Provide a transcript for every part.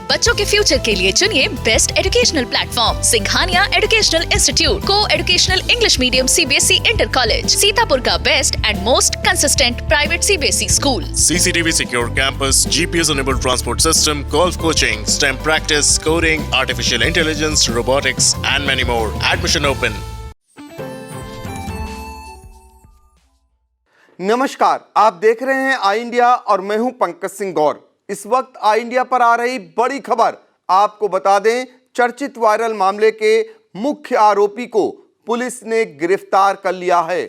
बच्चों के फ्यूचर के लिए चुनिए best educational platform Singhania educational institute को educational English medium CBSE inter college, Sitapur का best and most consistent private CBSE school. CCTV secure campus, GPS enabled transport system, golf coaching, STEM practice, coding, artificial intelligence, robotics and many more. Admission open. नमस्कार, आप देख रहे हैं आई India और मैं हूं पंकज सिंह गौर। इस वक्त आई इंडिया पर आ रही बड़ी खबर आपको बता दें, चर्चित वायरल मामले के मुख्य आरोपी को पुलिस ने गिरफ्तार कर लिया है।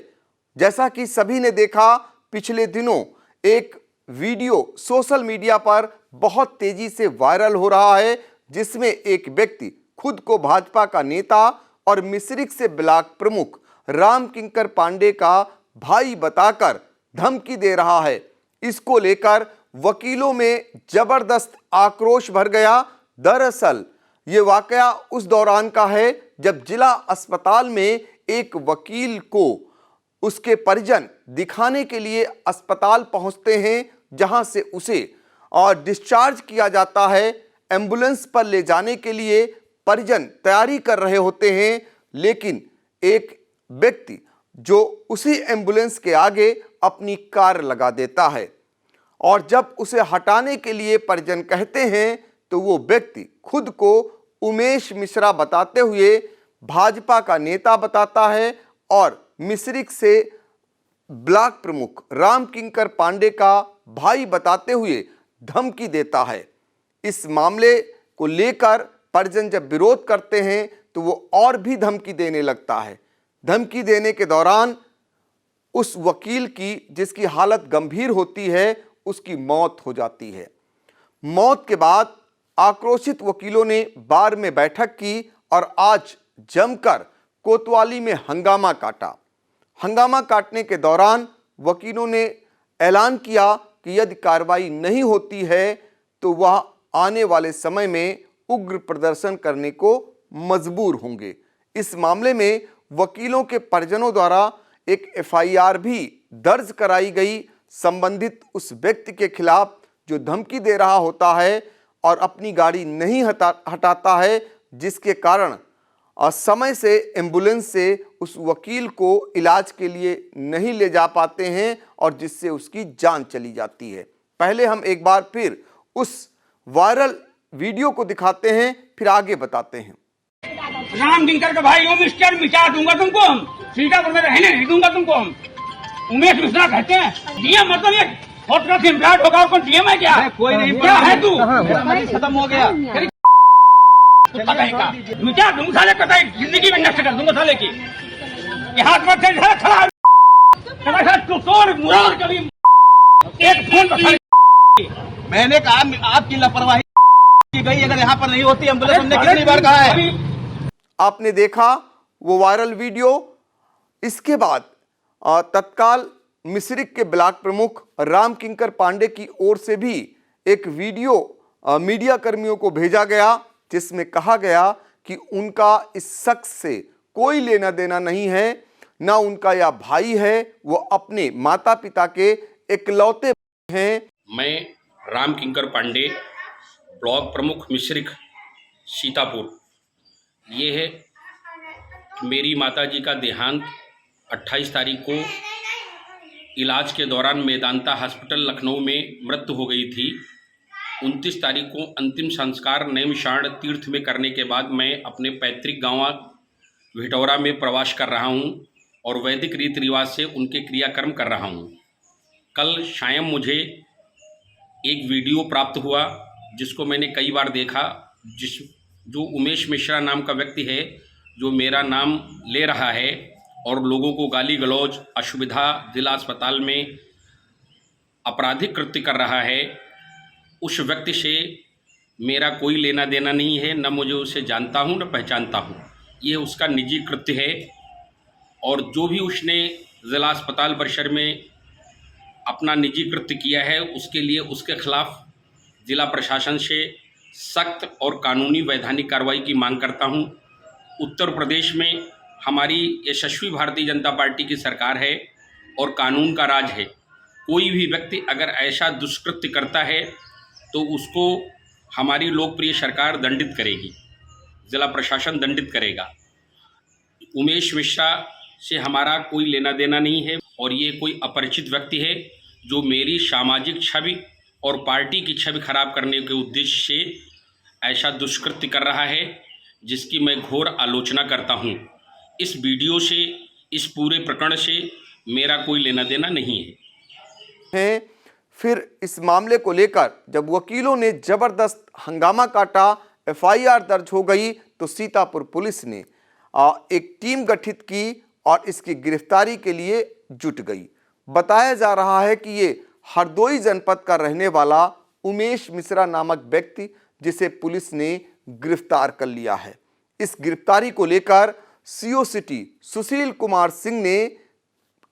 जैसा कि सभी ने देखा, पिछले दिनों एक वीडियो सोशल मीडिया पर बहुत तेजी से वायरल हो रहा है, जिसमें एक व्यक्ति खुद को भाजपा का नेता और मिश्रिख से ब्लॉक प्रमुख राम किंकर पांडे का भाई बताकर धमकी दे रहा है। इसको लेकर वकीलों में जबरदस्त आक्रोश भर गया। दरअसल ये वाकया उस दौरान का है जब जिला अस्पताल में एक वकील को उसके परिजन दिखाने के लिए अस्पताल पहुंचते हैं, जहां से उसे डिस्चार्ज किया जाता है। एम्बुलेंस पर ले जाने के लिए परिजन तैयारी कर रहे होते हैं, लेकिन एक व्यक्ति जो उसी एम्बुलेंस के आगे अपनी कार लगा देता है और जब उसे हटाने के लिए परिजन कहते हैं तो वो व्यक्ति खुद को उमेश मिश्रा बताते हुए भाजपा का नेता बताता है और मिश्रिख से ब्लॉक प्रमुख राम किंकर पांडे का भाई बताते हुए धमकी देता है। इस मामले को लेकर परिजन जब विरोध करते हैं तो वो और भी धमकी देने लगता है। धमकी देने के दौरान उस वकील की, जिसकी हालत गंभीर होती है, उसकी मौत हो जाती है। मौत के बाद आक्रोशित वकीलों ने बार में बैठक की और आज जमकर कोतवाली में हंगामा काटा। हंगामा काटने के दौरान वकीलों ने ऐलान किया कि यदि कार्रवाई नहीं होती है तो वह आने वाले समय में उग्र प्रदर्शन करने को मजबूर होंगे। इस मामले में वकीलों के परिजनों द्वारा एक FIR भी दर्ज कराई गई संबंधित उस व्यक्ति के खिलाफ जो धमकी दे रहा होता है और अपनी गाड़ी नहीं हटाता है, जिसके कारण समय से एम्बुलेंस से उस वकील को इलाज के लिए नहीं ले जा पाते हैं और जिससे उसकी जान चली जाती है। पहले हम एक बार फिर उस वायरल वीडियो को दिखाते हैं, फिर आगे बताते हैं। राम किंकर का भाई हूँ, मिस्टर मिटा दूंगा तुमको, हम सीतापुर में रहने नहीं दूंगा तुमको। हम उमेश मिश्रा कहते हैं, डीएम मतलब ये फोटोग्राफ इम्प्लांट होगा, उसको डीएम है क्या? कोई नहीं, क्या है तू? खत्म हो गया। मिटा दूंगा साले, कतई जिंदगी में नष्ट कर दूंगा साले की। हाथ में खड़ा तोड़ मुरार कभी एक फोन पर। मैंने कहा आपकी लापरवाही की गई, अगर यहाँ पर नहीं होती एम्बुलेंस, हमने कितनी बार कहा है। आपने देखा वो वायरल वीडियो। इसके बाद तत्काल मिश्रिख के ब्लॉक प्रमुख राम किंकर पांडे की ओर से भी एक वीडियो मीडिया कर्मियों को भेजा गया, जिसमें कहा गया कि उनका इस शख्स से कोई लेना देना नहीं है, ना उनका यह भाई है, वो अपने माता पिता के इकलौते हैं। मैं राम किंकर पांडे, ब्लॉक प्रमुख मिश्रिख, सीतापुर। ये है मेरी माताजी का देहांत 28 तारीख को इलाज के दौरान मेदांता हॉस्पिटल लखनऊ में मृत्यु हो गई थी। 29 तारीख को अंतिम संस्कार नैमिषारण्य तीर्थ में करने के बाद मैं अपने पैतृक गांव भिटौरा में प्रवास कर रहा हूं और वैदिक रीति रिवाज से उनके क्रियाकर्म कर रहा हूं। कल शायद मुझे एक वीडियो प्राप्त हुआ जिसको मैंने कई बार देखा, जो उमेश मिश्रा नाम का व्यक्ति है, जो मेरा नाम ले रहा है और लोगों को गाली गलौज, असुविधा, जिला अस्पताल में आपराधिक कृत्य कर रहा है। उस व्यक्ति से मेरा कोई लेना देना नहीं है, न मुझे उसे जानता हूँ न पहचानता हूँ। ये उसका निजी कृत्य है और जो भी उसने जिला अस्पताल परिसर में अपना निजी कृत्य किया है, उसके लिए उसके खिलाफ जिला प्रशासन से सख्त और कानूनी वैधानिक कार्रवाई की मांग करता हूं। उत्तर प्रदेश में हमारी यशस्वी भारतीय जनता पार्टी की सरकार है और कानून का राज है। कोई भी व्यक्ति अगर ऐसा दुष्कृत्य करता है तो उसको हमारी लोकप्रिय सरकार दंडित करेगी, जिला प्रशासन दंडित करेगा। उमेश मिश्रा से हमारा कोई लेना देना नहीं है और ये कोई अपरिचित व्यक्ति है जो मेरी सामाजिक छवि और पार्टी की छवि खराब करने के उद्देश्य से ऐसा दुष्कृत्य कर रहा है, जिसकी मैं घोर आलोचना करता हूँ। इस वीडियो से, इस पूरे प्रकरण से मेरा कोई लेना देना नहीं है। फिर इस मामले को लेकर जब वकीलों ने जबरदस्त हंगामा काटा, एफआईआर दर्ज हो गई, तो सीतापुर पुलिस ने एक टीम गठित की और इसकी गिरफ्तारी के लिए जुट गई। बताया जा रहा है कि ये हरदोई जनपद का रहने वाला उमेश मिश्रा नामक व्यक्ति, जिसे पुलिस ने गिरफ्तार कर लिया है। इस गिरफ्तारी को लेकर सीओ सिटी सुशील कुमार सिंह ने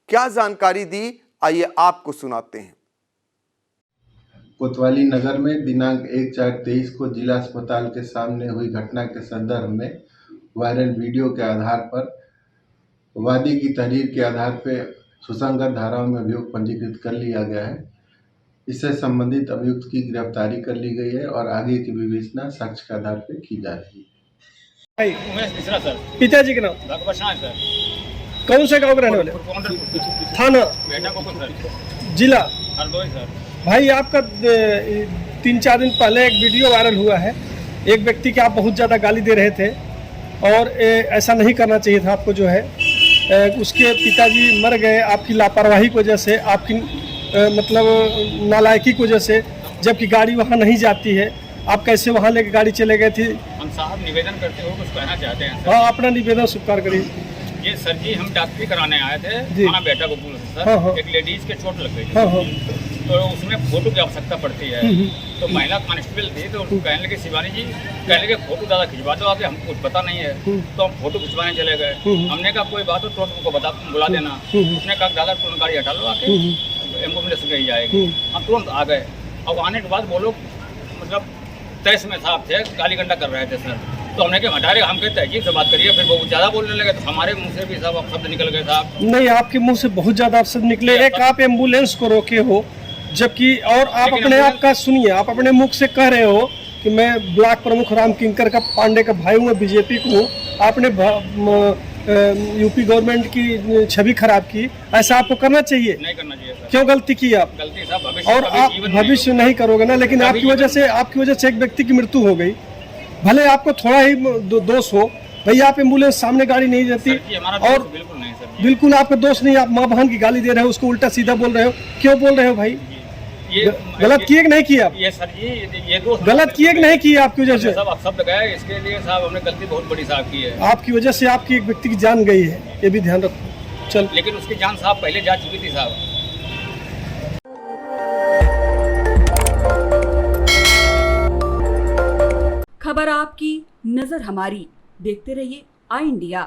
क्या जानकारी दी, आइए आपको सुनाते हैं। कोतवाली नगर में दिनांक 1/4/23 को जिला अस्पताल के सामने हुई घटना के संदर्भ में वायरल वीडियो के आधार पर वादी की तहरीर के आधार पर सुसंगत धाराओं में अभियोग पंजीकृत कर लिया गया है। इससे संबंधित अभियुक्त की गिरफ्तारी कर ली गई है और आगे की विवेचना साक्ष्य के आधार पर की जा रही है। उमेश मिश्रा सर, पिताजी के नाम भगवत सर, कौन से गांव के रहने वाले? थाना बेटा को सर, जिला हरदोई सर। भाई आपका 3-4 दिन पहले एक वीडियो वायरल हुआ है, एक व्यक्ति के आप बहुत ज़्यादा गाली दे रहे थे और ऐसा नहीं करना चाहिए था आपको। जो है उसके पिताजी मर गए आपकी लापरवाही की वजह से, आपकी मतलब नालायकी की वजह से, जबकि गाड़ी वहाँ नहीं जाती है। आप कैसे वहाँ लेके गाड़ी चले गए थे? हम साहब निवेदन करते हुए कुछ कहना चाहते हैं सर। हाँ, अपना निवेदन स्वीकार करिए। ये सर जी, हम डॉक्टरी कराने आए थे जी। थाना बेटा को सर। हाँ, हाँ। एक लेडीज के चोट लग गई हाँ, हाँ। तो उसमें फोटो की आवश्यकता पड़ती है। तो महिला कांस्टेबल थी, तो उसको कहने लगे शिवानी जी, कहने लगे फोटो ज़्यादा खिंचवा दो, आगे हमको कुछ पता नहीं है। तो हम फोटो खिंचवाने चले गए। हमने कहा कोई बात हो तो तुमको बुला देना। उसने कहा दादा तुरंत गाड़ी हटा लो, आके एम्बुलेंस गई जाएगी। हम तुरंत आ गए। अब आने के बाद वो लोग मतलब तैस में साहब थे, गाली गंडा कर रहे थे सर। तो हमने कहा हटा रहे, हम कहते तहजीब से बात करिए। फिर वो ज़्यादा बोलने लगे तो हमारे मुंह से भी साहब शब्द निकल गए साहब। नहीं, आपके मुंह से बहुत ज़्यादा शब्द निकले। एक आप एम्बुलेंस को रोके हो, जबकि और आप अपने आप का सुनिए, आप अपने मुख से कह रहे हो कि मैं ब्लॉक प्रमुख राम किंकर का पांडे का भाई हूँ, मैं बीजेपी को हूँ। आपने यूपी गवर्नमेंट की छवि खराब की, ऐसा आपको करना चाहिए? नहीं करना चाहिए सर। क्यों गलती की आप? गलती साहब भविष्य, और आप भविष्य नहीं करोगे ना, लेकिन आपकी वजह से एक व्यक्ति की मृत्यु हो गई। भले आपको थोड़ा ही दोष हो, भैया आप एम्बुलेंस सामने गाड़ी नहीं जाती। और बिल्कुल नहीं सर, बिल्कुल आपका दोष नहीं। आप माँ बहन की गाली दे रहे हो, उसको उल्टा सीधा बोल रहे हो। क्यों बोल रहे हो भाई? ये गलत किए कि नहीं किए आप? ये सर जी, ये दो गलत किए कि नहीं किए आपकी वजह से? साहब आप शब्द गए, इसके लिए साहब हमने गलती बहुत बड़ी साहब की है। आपकी वजह से आपकी एक व्यक्ति की जान गई है, ये भी ध्यान रखो। चल, लेकिन उसकी जान साहब पहले जा चुकी थी साहब। खबर आपकी, नजर हमारी। देखते रहिए आई इंडिया।